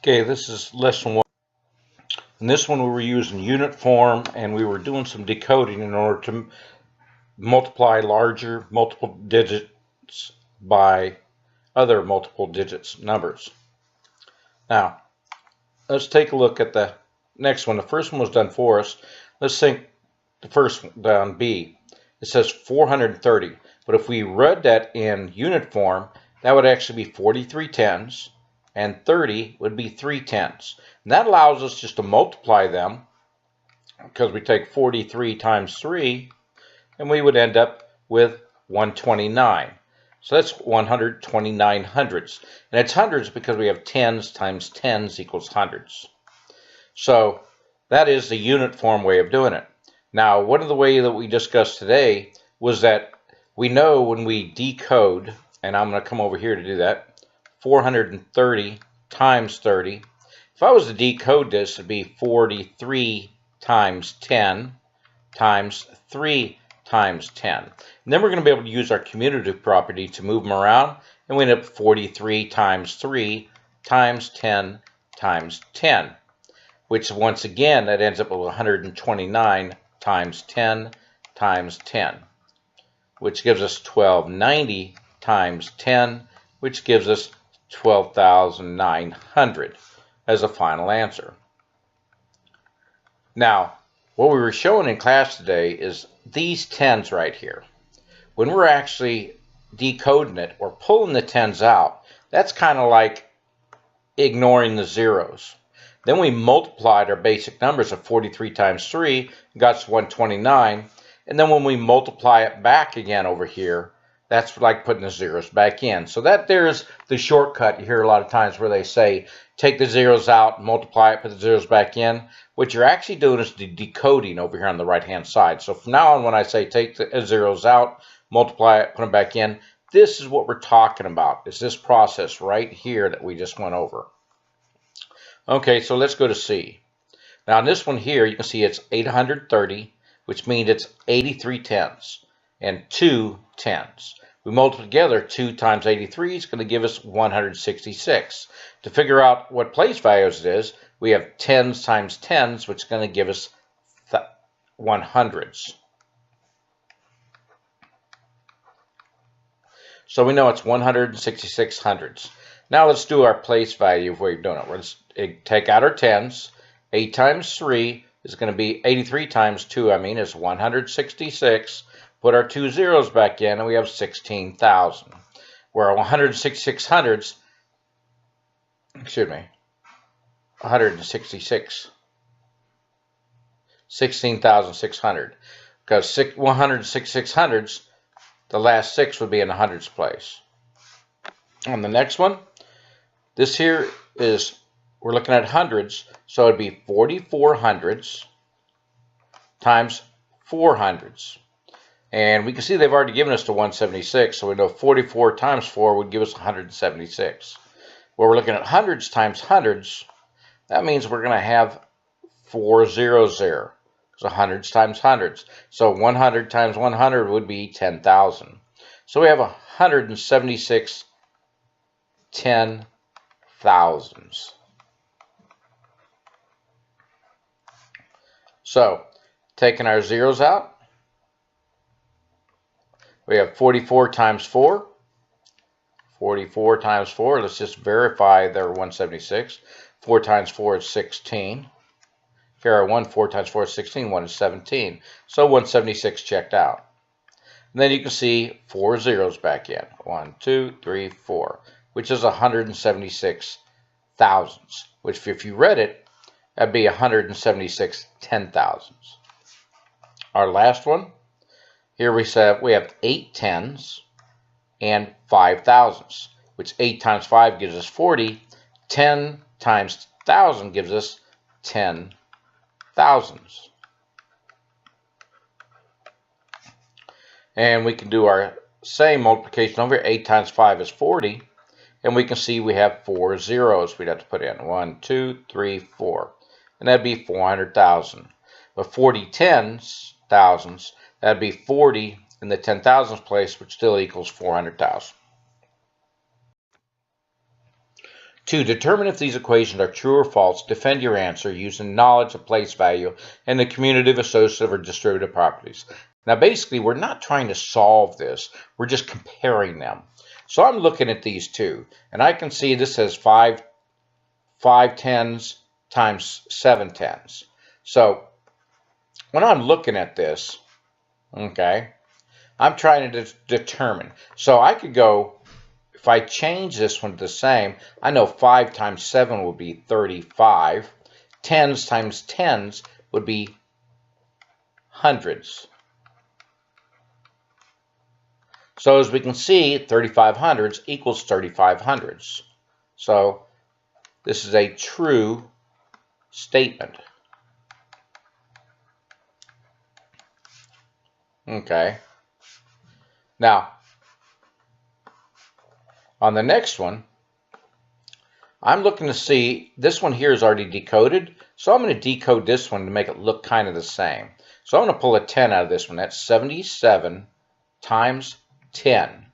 Okay, this is lesson one. In this one, we were using unit form and we were doing some decoding in order to multiply larger multiple digits by other multiple digits numbers. Now, let's take a look at the next one. The first one was done for us. Let's think the first one down, B. It says 430, but if we read that in unit form, that would actually be 43 tens, and 30 would be 3 tens. And that allows us just to multiply them, because we take 43 times 3, and we would end up with 129. So that's 129 hundredths. And it's hundreds because we have tens times tens equals hundreds. So that is the unit form way of doing it. Now, one of the ways that we discussed today was that we know when we decode, and I'm going to come over here to do that, 430 times 30. If I was to decode this, it'd be 43 times 10 times 3 times 10. And then we're going to be able to use our commutative property to move them around, and we end up 43 times 3 times 10 times 10, which once again, that ends up with 129 times 10 times 10, which gives us 1290 times 10, which gives us 12,900 as a final answer. Now, what we were showing in class today is these tens right here. When we're actually decoding it or pulling the tens out, that's kind of like ignoring the zeros. Then we multiplied our basic numbers of 43 times 3, got us 129. And then when we multiply it back again over here, that's like putting the zeros back in. So that there's the shortcut. You hear a lot of times where they say, take the zeros out, multiply it, put the zeros back in. What you're actually doing is the decoding over here on the right-hand side. So from now on, when I say take the zeros out, multiply it, put them back in, this is what we're talking about. It's this process right here that we just went over. Okay, so let's go to C. Now in this one here, you can see it's 830, which means it's 83 tens and 2 tens. We multiply together 2 times 83 is going to give us 166. To figure out what place values it is, we have tens times tens, which is going to give us 100s. So we know it's 166 hundredths. Now let's do our place value of what we're doing it. Let's take out our tens. 8 times 3 is going to be 83 times 2, is 166. Put our 2 zeros back in, and we have 16,000. Where 166 hundredths, 166. 16,600. Because 166 hundredths, the last 6 would be in the hundreds place. On the next one, this here is, we're looking at hundreds, so it'd be 44 hundredths times 4 hundredths. And we can see they've already given us the 176, so we know 44 times 4 would give us 176. Well, we're looking at hundreds times hundreds. That means we're going to have 4 zeros there. So hundreds times hundreds. So 100 times 100 would be 10,000. So we have 176 10,000s. So taking our zeros out, we have 44 times 4. 44 times 4, let's just verify they're 176. 4 times 4 is 16. Carry 1, 4 times 4 is 16, 1 is 17. So 176 checked out. And then you can see 4 zeros back in. 1, 2, 3, 4, which is 176 thousandths, which if you read it, that'd be 176 10,000s. Our last one, here we have 8 tens and 5 thousandths, which 8 times 5 gives us 40. 10 times 1,000 gives us 10 thousandths. And we can do our same multiplication over here. 8 times 5 is 40. And we can see we have 4 zeros we'd have to put in. 1, 2, 3, 4. And that'd be 400,000. But 40 tens, thousandths, that'd be 40 in the 10,000th place, which still equals 400,000. To determine if these equations are true or false, defend your answer using knowledge of place value and the commutative, associative, or distributive properties. Now basically, we're not trying to solve this, we're just comparing them. So I'm looking at these two, and I can see this says 5 tens times 7 tens. So when I'm looking at this, okay, I'm trying to determine. So I could go, if I change this one to the same, I know 5 times 7 would be 35. Tens times tens would be hundreds. So as we can see, 35 hundreds equals 35 hundreds. So this is a true statement. Okay. Now, on the next one, I'm looking to see, this one here is already decoded, so I'm going to decode this one to make it look kind of the same. So I'm going to pull a 10 out of this one. That's 77 times 10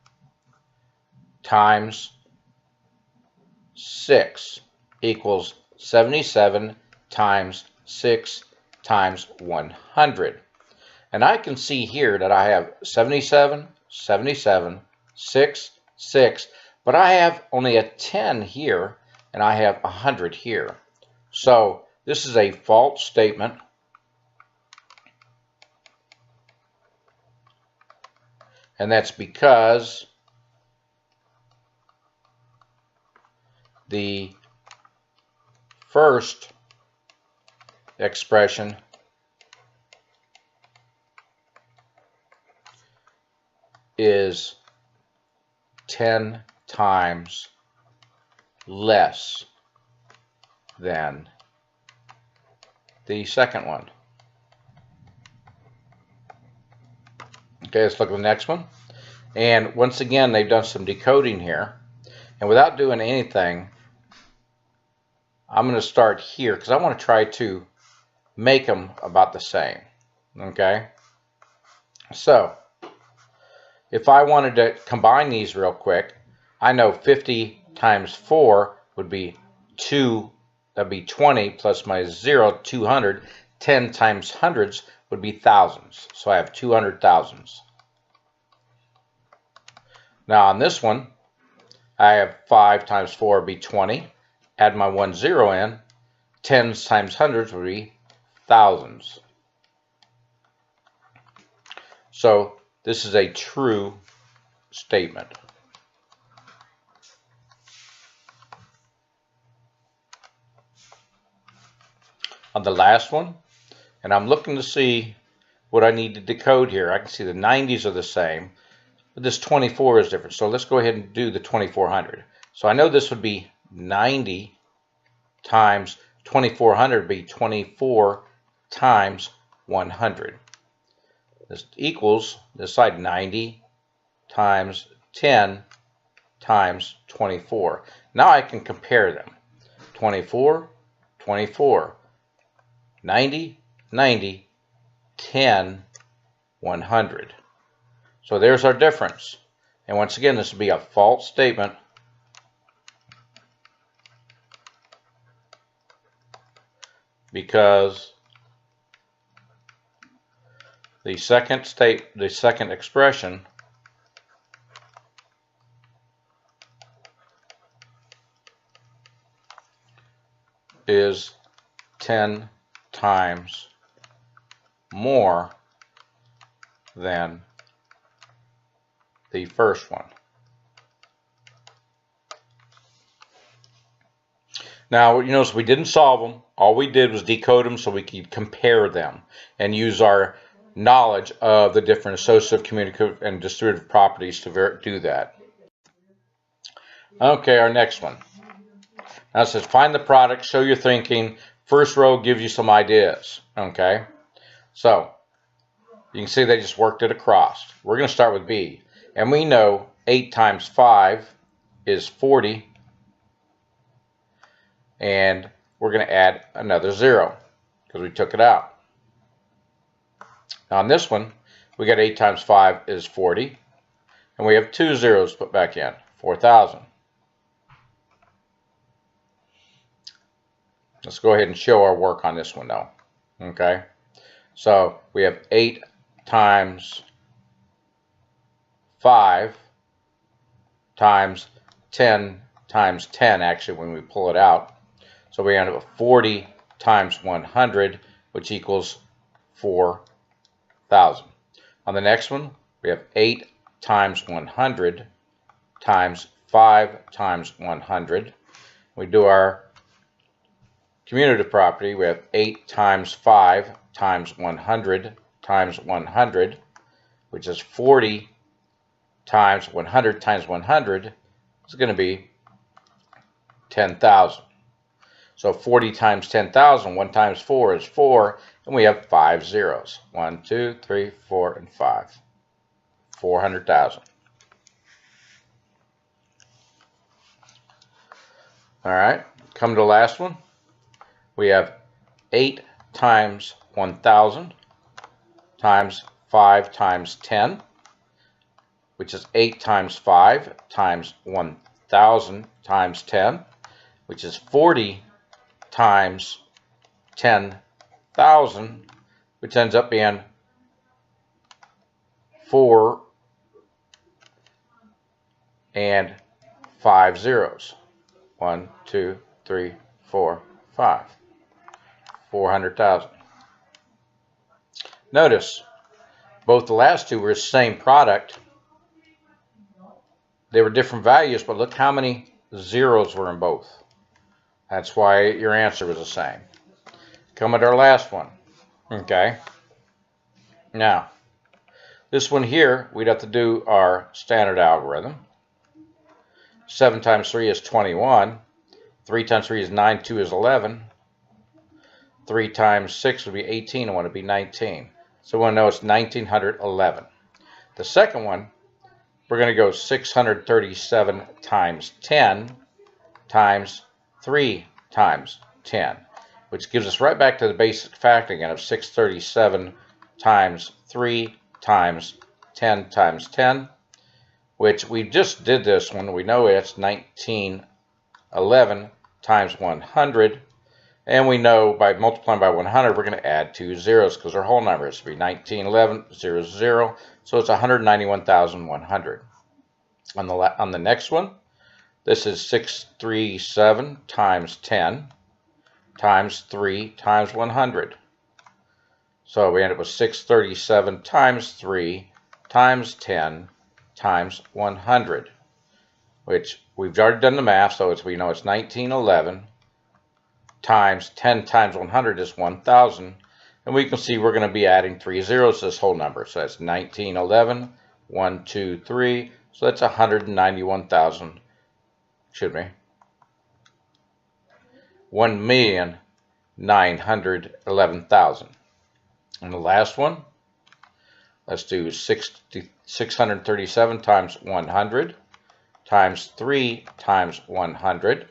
times 6 equals 77 times 6 times 100. And I can see here that I have 77, 77, 6, 6, but I have only a 10 here, and I have 100 here. So this is a false statement. And that's because the first expression is 10 times less than the second one. Okay, let's look at the next one. And once again, they've done some decoding here. And without doing anything, I'm going to start here because I want to try to make them about the same. Okay? So, if I wanted to combine these real quick, I know 50 times 4 would be 2, that'd be 20 plus my 0, 200. 10 times hundreds would be thousands. So I have 200 thousands. Now on this one, I have 5 times 4 would be 20. Add my 1 0 in. Tens times hundreds would be thousands. So this is a true statement. On the last one, and I'm looking to see what I need to decode here. I can see the 90s are the same, but this 24 is different. So let's go ahead and do the 2400. So I know this would be 90 times 2400 would be 24 times 100. This equals, this side, 90 times 10 times 24. Now I can compare them. 24, 24, 90, 90, 10, 100. So there's our difference. And once again, this would be a false statement because the second expression is 10 times more than the first one. Now, you notice we didn't solve them. All we did was decode them so we could compare them and use our knowledge of the different associative, commutative, and distributive properties to do that. Okay, our next one. Now it says find the product, show your thinking. First row gives you some ideas. Okay, so you can see they just worked it across. We're going to start with B. And we know 8 times 5 is 40. And we're going to add another 0 because we took it out. Now on this one, we got 8 times 5 is 40. And we have 2 zeros put back in, 4,000. Let's go ahead and show our work on this one though. Okay, so we have 8 times 5 times 10 times 10 actually when we pull it out. So we end up with 40 times 100, which equals 4,000. On the next one, we have 8 times 100 times 5 times 100. We do our commutative property. We have 8 times 5 times 100 times 100, which is 40 times 100 times 100 is going to be 10,000. So 40 times 10,000, 1 times 4 is 4, and we have 5 zeros. 1, 2, 3, 4, and 5. 400,000. All right, come to the last one. We have 8 times 1,000 times 5 times 10, which is 8 times 5 times 1,000 times 10, which is 40 times 10,000, which ends up being 4 and 5 zeros. 1, 2, 3, 4, 5. 400,000. Notice, both the last two were the same product. They were different values, but look how many zeros were in both. That's why your answer was the same. Coming to our last one. Okay. Now, this one here, we'd have to do our standard algorithm. 7 times 3 is 21. 3 times 3 is 9. 2 is 11. 3 times 6 would be 18. I want to be 19. So we want to know it's 1911. The second one, we're going to go 637 times 10 times 3 times 10, which gives us right back to the basic fact again of 637 times 3 times 10 times 10, which we just did this one. We know it's 1911 times 100, and we know by multiplying by 100 we're going to add 2 zeros because our whole number is to be 1911 0 0, so it's 191,100. On the next one, this is 637 times 10 times 3 times 100. So we end up with 637 times 3 times 10 times 100, which we've already done the math, so we know it's 1911 times 10 times 100 is 1,000. And we can see we're going to be adding 3 zeros to this whole number. So that's 1911, 1, 2, 3. So that's 191,000. Excuse me. 1,911,000. And the last one, let's do 637 times 100 times 3 times 100,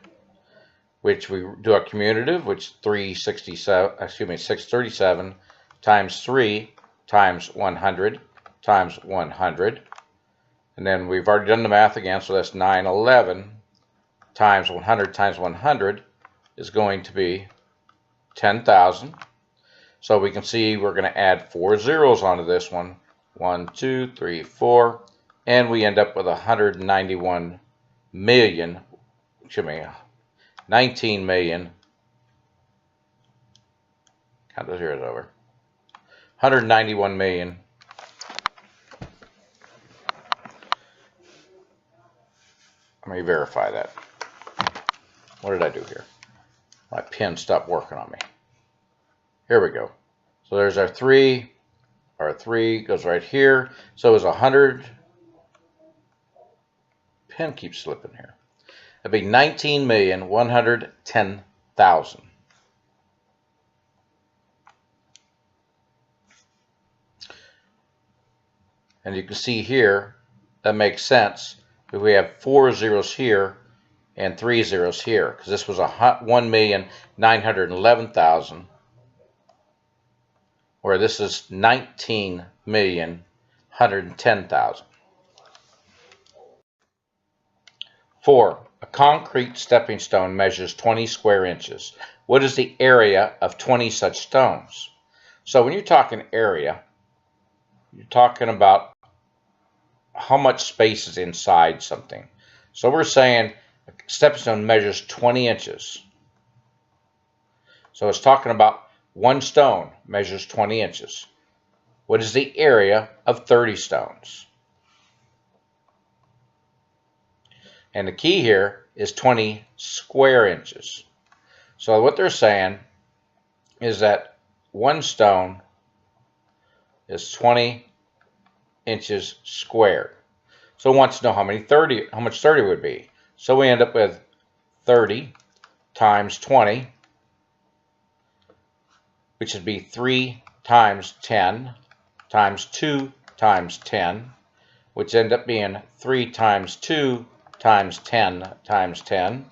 which we do a commutative, which 637 times 3 times 100 times 100. And then we've already done the math again, so that's 911 times 100 times 100 is going to be 10,000. So we can see we're going to add 4 zeros onto this one. 1, 2, 3, 4. And we end up with 191 million, excuse me, 19 million. Count those zeros over. 191 million. Let me verify that. What did I do here? My pen stopped working on me. Here we go. So there's our 3. Our 3 goes right here. So it's 100. Pen keeps slipping here. It'd be 19,110,000. And you can see here, that makes sense. If we have 4 zeros here and 3 zeros here, because this was 1,911,000, where this is 19,110,000. 4. A concrete stepping stone measures 20 square inches. What is the area of 20 such stones? So when you're talking area, you're talking about how much space is inside something. So we're saying a stepping stone measures 20 inches. So it's talking about one stone measures 20 inches. What is the area of 30 stones? And the key here is 20 square inches. So what they're saying is that one stone is 20 inches squared. So it wants to know how much 30 would be. So we end up with 30 times 20, which would be 3 times 10 times 2 times 10, which end up being 3 times 2 times 10 times 10,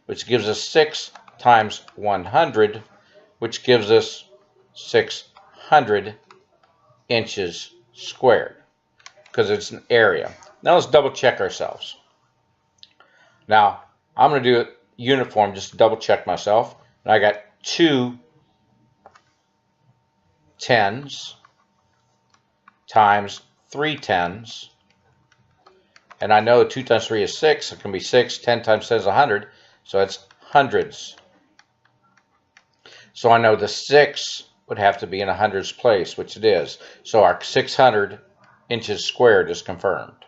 which gives us 6 times 100, which gives us 600 inches squared, because it's an area. Now let's double check ourselves. Now I'm going to do it unit form just to double check myself. And I got 2 tens times 3 tens. And I know 2 times 3 is 6. It can be 6. 10 times 10 is 100. So it's hundreds. So I know the 6 would have to be in a hundreds place, which it is. So our 600 inches squared is confirmed.